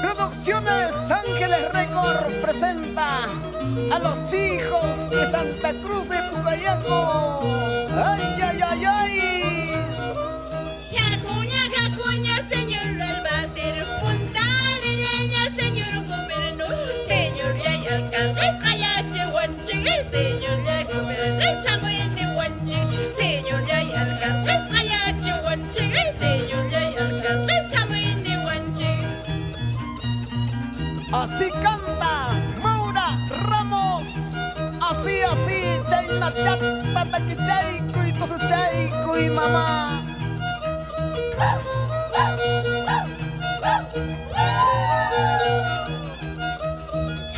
Producciones Ángeles Record presenta a los hijos de Santa Cruz de Pucayaco. ¡Ay, ay, ay, ay! Jacuña, señor Albacete, Puntareña, señor gobernador, señor y alcalde, Cayache, Huanche, señor y gobernador, Samuel Huanche, señor y alcalde, Cayache, Huanche, señor y alcalde, Samuel Huanche. Así canta Maura Ramos. Así, Chayna Chata, Taki Chayku y Tosu Chayku y mamá.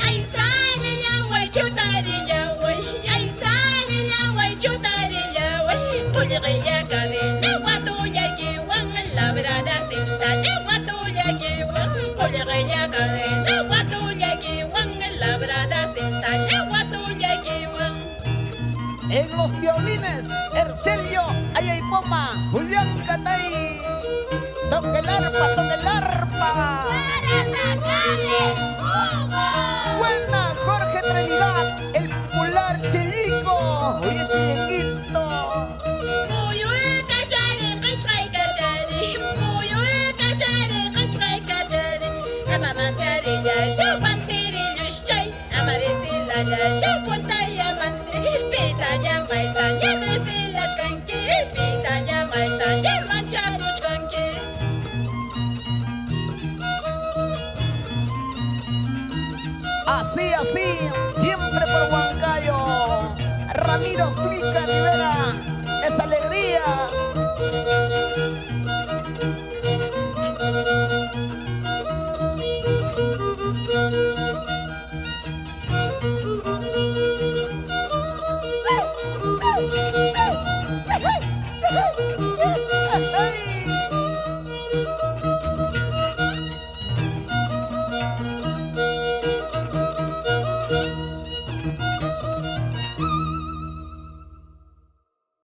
Ay, sale la guay, chutare la guay, ay, sale la guay, chutare la guay, pulgaya cadena, guatuya que guan, labrada cinta, guatuya que guan, pulgaya cadena, guatuya que guan, labrada cinta, guatuya que guan. En los violines, Ercelio Ayaipoma, Julián Catay. Toque el arpa, toque el arpa. ¡Para sacarle jugo! Buena Jorge Trinidad, el popular Chilico. Oye, chilenguito. Muyo cachare, cachai cachare, muyo cachare, cachai cachare. Amama chare ya, chupantiri lushai, amaresila ya, chupuntaya mantri, pitanya maitanya, resila chkanki, pitanya maitanya, manchado chkanki. Así, siempre por Huancayo. Ramiro Zwica Rivera.